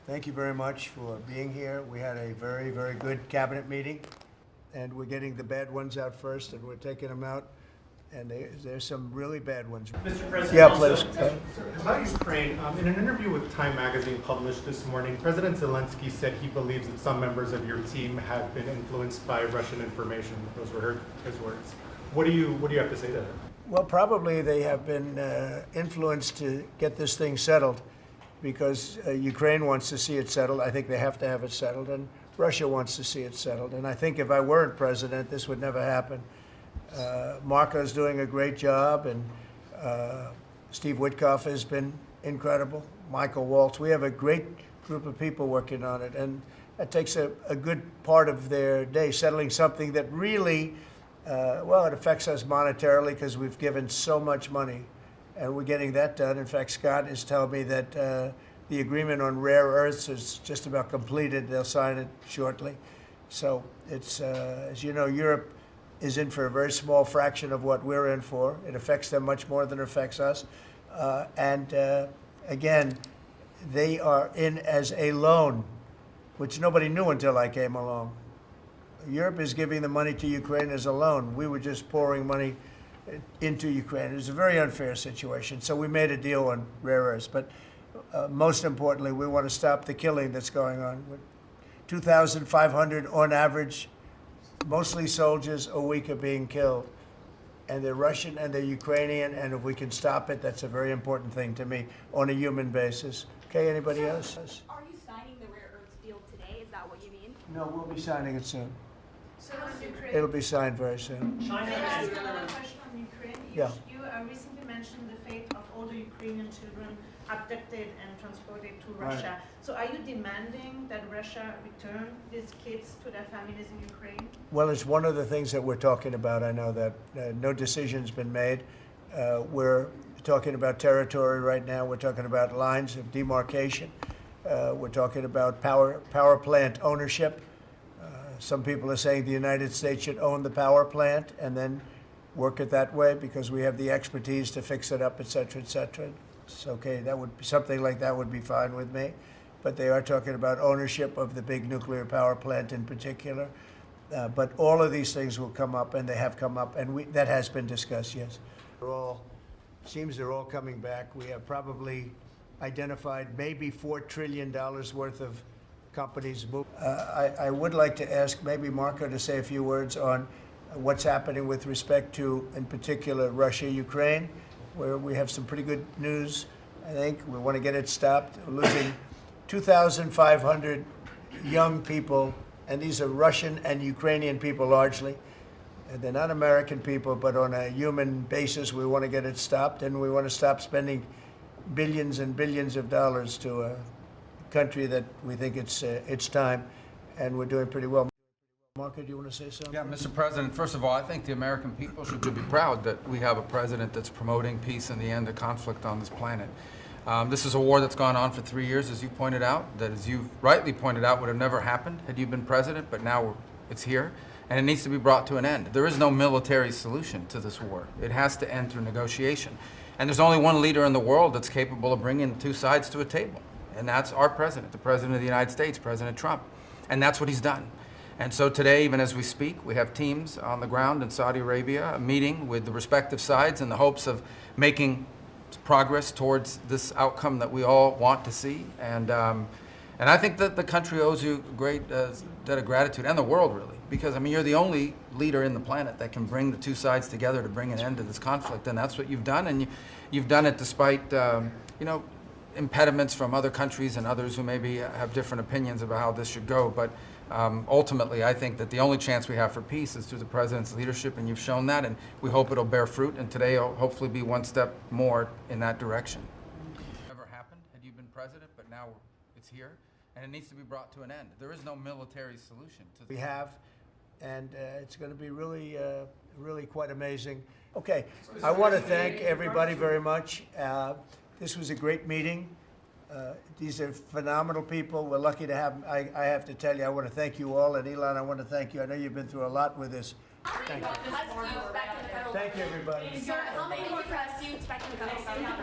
Thank you very much for being here. We had a very, very good cabinet meeting, and we're getting the bad ones out first, and we're taking them out. And there's some really bad ones. Mr. President, yeah, please. About Ukraine, in an interview with Time Magazine published this morning, President Zelensky said he believes that some members of your team have been influenced by Russian information. Those were his words. What do you have to say to that? Well, probably they have been influenced to get this thing settled because Ukraine wants to see it settled. I think they have to have it settled, and Russia wants to see it settled. And I think if I weren't president, this would never happen. Marco's doing a great job, and Steve Witkoff has been incredible. Michael Waltz. We have a great group of people working on it, and that takes a good part of their day, settling something that really, well, it affects us monetarily because we've given so much money, and we're getting that done. In fact, Scott is telling me that the agreement on rare earths is just about completed. They'll sign it shortly. So it's, as you know, Europe is in for a very small fraction of what we're in for. It affects them much more than it affects us. Again, they are in as a loan, which nobody knew until I came along. Europe is giving the money to Ukraine as a loan. We were just pouring money into Ukraine. It was a very unfair situation. So we made a deal on rare earths. But most importantly, we want to stop the killing that's going on. 2,500 on average, mostly soldiers, a week are being killed. And they're Russian and they're Ukrainian, and if we can stop it, that's a very important thing to me on a human basis. Okay, anybody else? Are you signing the rare earths deal today? Is that what you mean? No, we'll be signing it soon. So Ukraine. It'll be signed very soon. China. Can I ask another question on Ukraine? Yeah. You recently mentioned the fate of all the Ukrainian children abducted and transported to Russia. Right. So are you demanding that Russia return these kids to their families in Ukraine? Well, it's one of the things that we're talking about. I know that no decision's been made. We're talking about territory right now. We're talking about lines of demarcation. We're talking about power plant ownership. Some people are saying the United States should own the power plant and then work it that way because we have the expertise to fix it up, et cetera, et cetera. It's okay. That would something like that would be fine with me. But they are talking about ownership of the big nuclear power plant in particular. But all of these things will come up, and they have come up, and that has been discussed, yes. Seems they're all coming back. We have probably identified maybe $4 trillion worth of companies. I would like to ask maybe Marco to say a few words on what's happening with respect to, in particular, Russia, Ukraine, where we have some pretty good news. I think we want to get it stopped. We're losing 2,500 young people, and these are Russian and Ukrainian people largely. And they're not American people, but on a human basis, we want to get it stopped, and we want to stop spending billions and billions of dollars to a country that we think it's time, and we're doing pretty well. Marco, do you want to say something? Yeah, Mr. President, first of all, I think the American people should be proud that we have a president that's promoting peace and the end of conflict on this planet. This is a war that's gone on for 3 years, as you pointed out, that, as you rightly pointed out, would have never happened had you been president, but now it's here, and it needs to be brought to an end. There is no military solution to this war. It has to end through negotiation. And there's only one leader in the world that's capable of bringing two sides to a table, and that's our president, the President of the United States, President Trump. And that's what he's done. And so today, even as we speak, we have teams on the ground in Saudi Arabia meeting with the respective sides in the hopes of making progress towards this outcome that we all want to see. And I think that the country owes you a great debt of gratitude, and the world really, because I mean, you're the only leader in the planet that can bring the two sides together to bring an end to this conflict, and that's what you've done. And you've done it despite you know, impediments from other countries and others who maybe have different opinions about how this should go. But ultimately, I think that the only chance we have for peace is through the president's leadership, and you've shown that, and we hope it'll bear fruit, and today will hopefully be one step more in that direction. Never happened had you been president, but now it's here, and it needs to be brought to an end. There is no military solution to this. We have, and it's going to be really, really quite amazing. Okay, I want to thank everybody very much. This was a great meeting. These are phenomenal people. We're lucky to have them. I have to tell you, I want to thank you all. And Elon, I want to thank you. I know you've been through a lot with this. Thank you. Thank you, everybody. How many more press do you expect in the federal government?